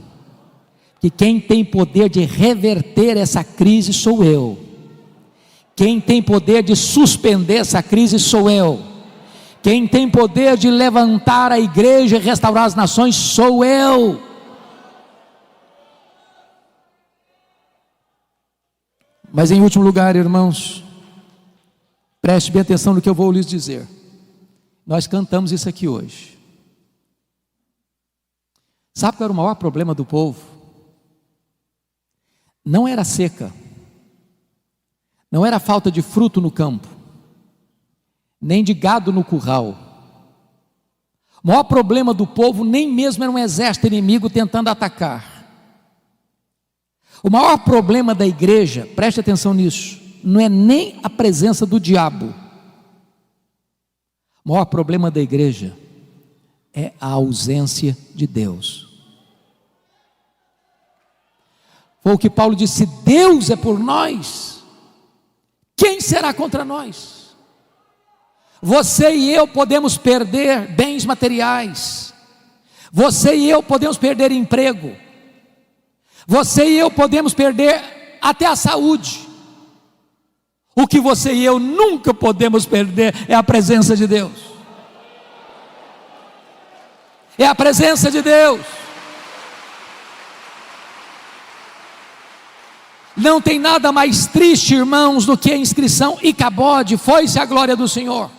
[SPEAKER 2] Que quem tem poder de reverter essa crise sou eu. Quem tem poder de suspender essa crise sou eu. Quem tem poder de levantar a igreja e restaurar as nações sou eu. Mas em último lugar, irmãos, preste bem atenção no que eu vou lhes dizer. Nós cantamos isso aqui hoje. Sabe qual era o maior problema do povo? Não era a seca, não era a falta de fruto no campo, nem de gado no curral. O maior problema do povo nem mesmo era um exército inimigo tentando atacar. O maior problema da igreja, preste atenção nisso, não é nem a presença do diabo. O maior problema da igreja é a ausência de Deus. Foi o que Paulo disse: se Deus é por nós, quem será contra nós? Você e eu podemos perder bens materiais, você e eu podemos perder emprego, você e eu podemos perder até a saúde. O que você e eu nunca podemos perder é a presença de Deus. É a presença de Deus. Não tem nada mais triste, irmãos, do que a inscrição Icabode, foi-se a glória do Senhor.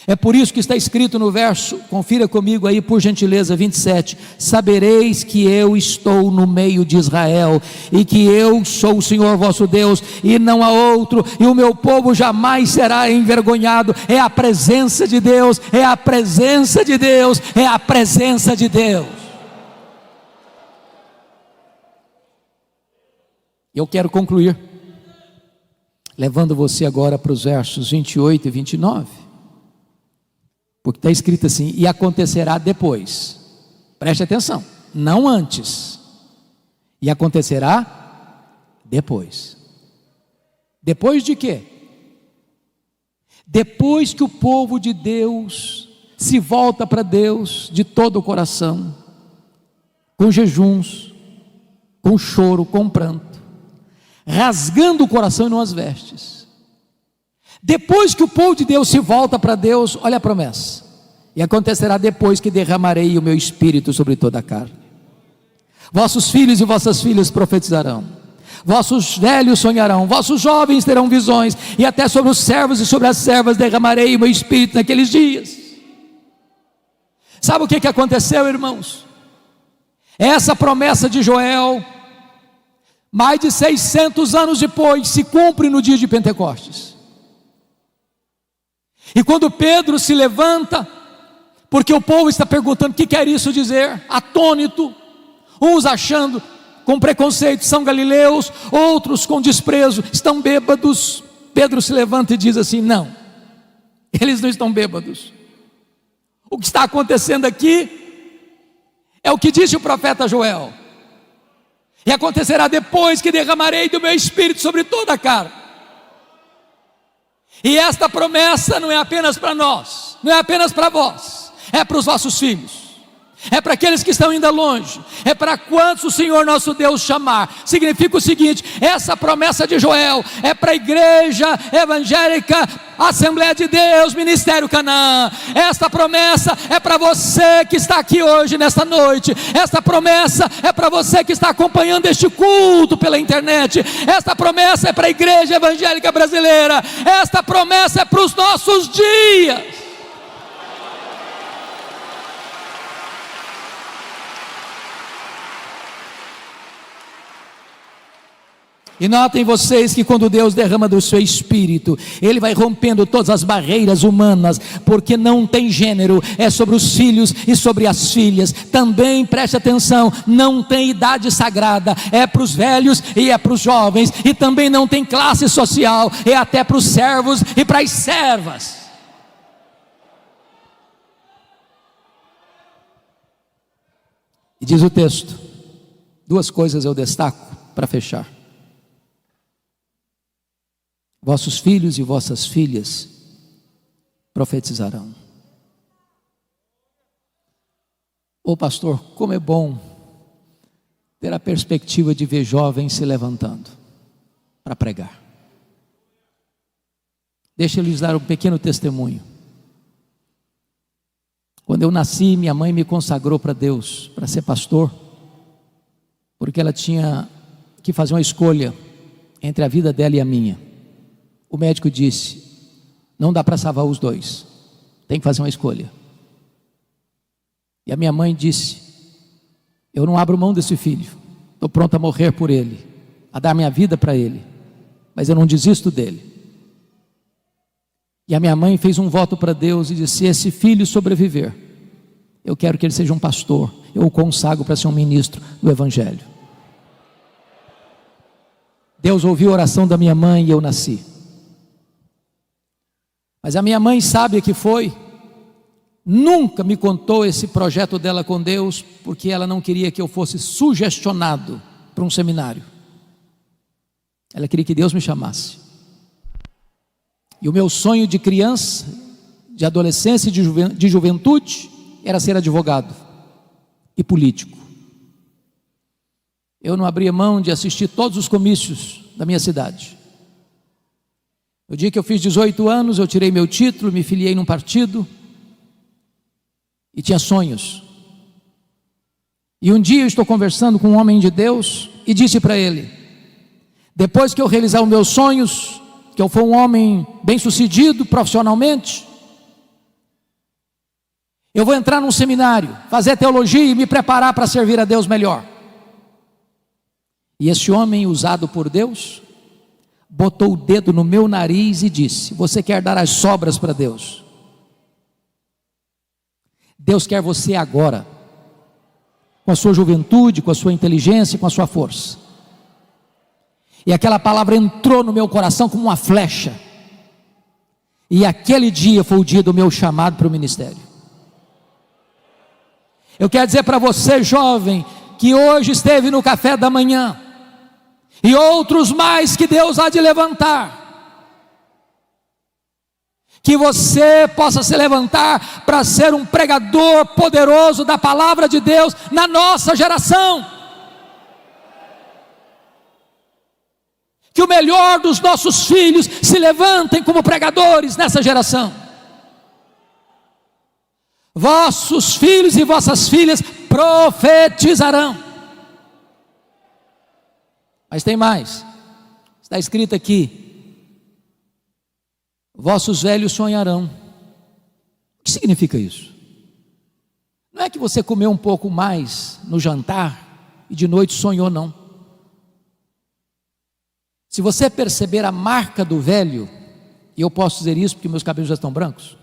[SPEAKER 2] É por isso que está escrito no verso, confira comigo aí por gentileza, 27, sabereis que eu estou no meio de Israel, e que eu sou o Senhor vosso Deus, e não há outro, e o meu povo jamais será envergonhado. É a presença de Deus, é a presença de Deus, é a presença de Deus. Eu quero concluir, levando você agora para os versos 28 e 29, porque está escrito assim: e acontecerá depois, preste atenção, não antes, e acontecerá depois. Depois de quê? Depois que o povo de Deus se volta para Deus de todo o coração, com jejuns, com choro, com pranto, rasgando o coração e não as vestes. Depois que o povo de Deus se volta para Deus, olha a promessa: e acontecerá depois que derramarei o meu espírito sobre toda a carne. Vossos filhos e vossas filhas profetizarão, vossos velhos sonharão, vossos jovens terão visões, e até sobre os servos e sobre as servas derramarei o meu espírito naqueles dias. Sabe o que aconteceu, irmãos? Essa promessa de Joel, mais de 600 anos depois, se cumpre no dia de Pentecostes. E quando Pedro se levanta, porque o povo está perguntando o que quer isso dizer, atônito, uns achando com preconceito são galileus, outros com desprezo estão bêbados. Pedro se levanta e diz assim: não, eles não estão bêbados. O que está acontecendo aqui é o que disse o profeta Joel: e acontecerá depois que derramarei do meu espírito sobre toda a carne. E esta promessa não é apenas para nós, não é apenas para vós, é para os vossos filhos, é para aqueles que estão ainda longe, é para quantos o Senhor nosso Deus chamar. Significa o seguinte: essa promessa de Joel é para a igreja evangélica, Assembleia de Deus, Ministério Canaã. Esta promessa é para você que está aqui hoje, nesta noite. Esta promessa é para você que está acompanhando este culto pela internet. Esta promessa é para a igreja evangélica brasileira. Esta promessa é para os nossos dias. E notem vocês que quando Deus derrama do seu Espírito, Ele vai rompendo todas as barreiras humanas, porque não tem gênero, é sobre os filhos e sobre as filhas. Também preste atenção, não tem idade sagrada, é para os velhos e é para os jovens. E também não tem classe social, é até para os servos e para as servas. E diz o texto, duas coisas eu destaco para fechar: vossos filhos e vossas filhas profetizarão. Ô pastor, como é bom ter a perspectiva de ver jovens se levantando para pregar. Deixa eu lhes dar um pequeno testemunho. Quando eu nasci, minha mãe me consagrou para Deus, para ser pastor, porque ela tinha que fazer uma escolha entre a vida dela e a minha. O médico disse: não dá para salvar os dois, tem que fazer uma escolha. E a minha mãe disse: eu não abro mão desse filho, estou pronto a morrer por ele, a dar minha vida para ele, mas eu não desisto dele. E a minha mãe fez um voto para Deus e disse: se esse filho sobreviver, eu quero que ele seja um pastor, eu o consagro para ser um ministro do Evangelho. Deus ouviu a oração da minha mãe e eu nasci. Mas a minha mãe, sábia que foi, nunca me contou esse projeto dela com Deus, porque ela não queria que eu fosse sugestionado para um seminário. Ela queria que Deus me chamasse. E o meu sonho de criança, de adolescência e de juventude era ser advogado e político. Eu não abria mão de assistir todos os comícios da minha cidade. No dia que eu fiz 18 anos, eu tirei meu título, me filiei num partido e tinha sonhos. E um dia eu estou conversando com um homem de Deus e disse para ele: depois que eu realizar os meus sonhos, que eu for um homem bem sucedido profissionalmente, eu vou entrar num seminário, fazer teologia e me preparar para servir a Deus melhor. E esse homem, usado por Deus, botou o dedo no meu nariz e disse: você quer dar as sobras para Deus? Deus quer você agora, com a sua juventude, com a sua inteligência, com a sua força. E aquela palavra entrou no meu coração como uma flecha. E aquele dia foi o dia do meu chamado para o ministério. Eu quero dizer para você, jovem, que hoje esteve no café da manhã, e outros mais que Deus há de levantar, que você possa se levantar para ser um pregador poderoso da palavra de Deus na nossa geração. Que o melhor dos nossos filhos se levantem como pregadores nessa geração. Vossos filhos e vossas filhas profetizarão. Mas tem mais, está escrito aqui: vossos velhos sonharão. O que significa isso? Não é que você comeu um pouco mais no jantar e de noite sonhou, não. Se você perceber a marca do velho, e eu posso dizer isso porque meus cabelos já estão brancos,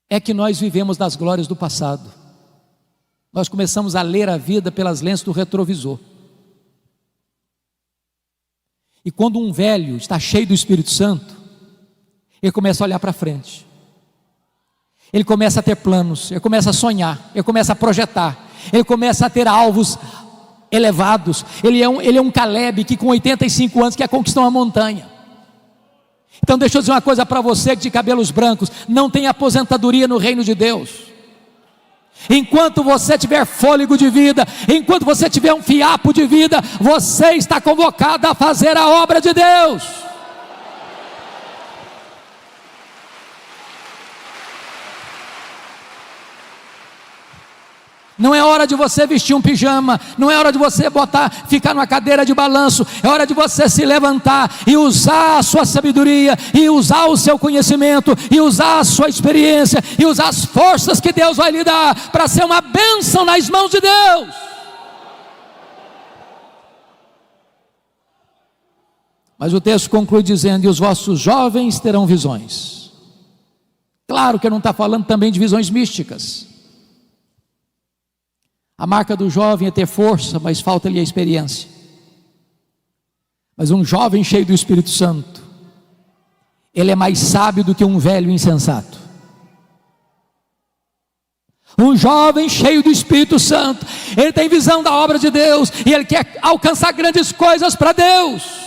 [SPEAKER 2] é que nós vivemos das glórias do passado. Nós começamos a ler a vida pelas lentes do retrovisor. E quando um velho está cheio do Espírito Santo, ele começa a olhar para frente. Ele começa a ter planos, ele começa a sonhar, ele começa a projetar, ele começa a ter alvos elevados. Ele é um Caleb que com 85 anos quer conquistar uma montanha. Então deixa eu dizer uma coisa para você que de cabelos brancos: não tem aposentadoria no reino de Deus. Enquanto você tiver fôlego de vida, enquanto você tiver um fiapo de vida, você está convocado a fazer a obra de Deus. Não é hora de você vestir um pijama, não é hora de você ficar numa cadeira de balanço, é hora de você se levantar e usar a sua sabedoria, e usar o seu conhecimento, e usar a sua experiência, e usar as forças que Deus vai lhe dar, para ser uma bênção. bênção nas mãos de Deus. Mas o texto conclui dizendo: e os vossos jovens terão visões. Claro que não está falando também de visões místicas. A marca do jovem é ter força, mas falta-lhe a experiência. Mas um jovem cheio do Espírito Santo, ele é mais sábio do que um velho insensato. Um jovem cheio do Espírito Santo, ele tem visão da obra de Deus, e ele quer alcançar grandes coisas para Deus.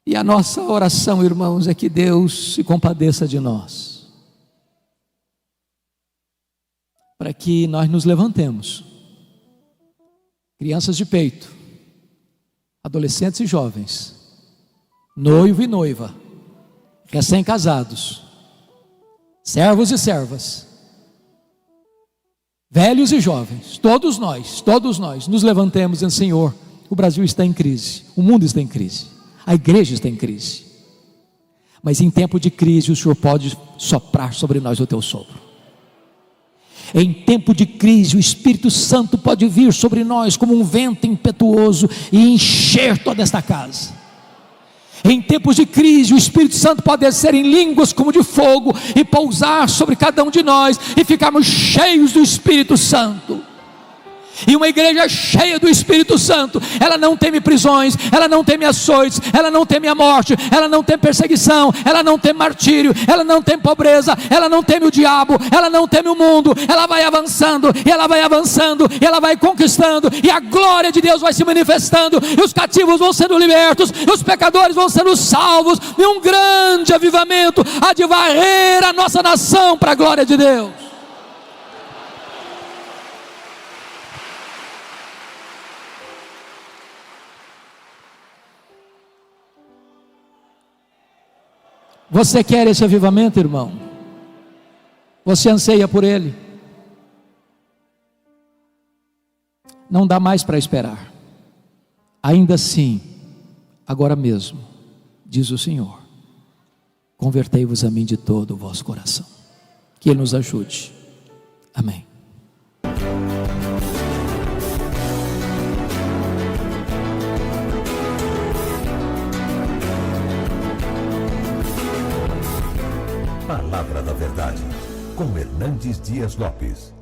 [SPEAKER 2] E a nossa oração, irmãos, é que Deus se compadeça de nós, para que nós nos levantemos, crianças de peito, adolescentes e jovens, noivo e noiva, recém-casados, servos e servas, velhos e jovens, todos nós nos levantemos dizendo: Senhor, o Brasil está em crise, o mundo está em crise, a igreja está em crise, mas em tempo de crise o Senhor pode soprar sobre nós o teu sopro. Em tempo de crise o Espírito Santo pode vir sobre nós como um vento impetuoso e encher toda esta casa. Em tempos de crise o Espírito Santo pode descer em línguas como de fogo e pousar sobre cada um de nós e ficarmos cheios do Espírito Santo. E uma igreja cheia do Espírito Santo, ela não teme prisões, ela não teme açoites, ela não teme a morte, ela não teme perseguição, ela não teme martírio, ela não teme pobreza, ela não teme o diabo, ela não teme o mundo. Ela vai avançando, e ela vai avançando, e ela vai conquistando, e a glória de Deus vai se manifestando, e os cativos vão sendo libertos, e os pecadores vão sendo salvos, e um grande avivamento há de varrer a nossa nação para a glória de Deus. Você quer esse avivamento, irmão? Você anseia por ele? Não dá mais para esperar. Ainda assim, agora mesmo, diz o Senhor: convertei-vos a mim de todo o vosso coração. Que Ele nos ajude. Amém.
[SPEAKER 1] Palavra da Verdade, com Hernandes Dias Lopes.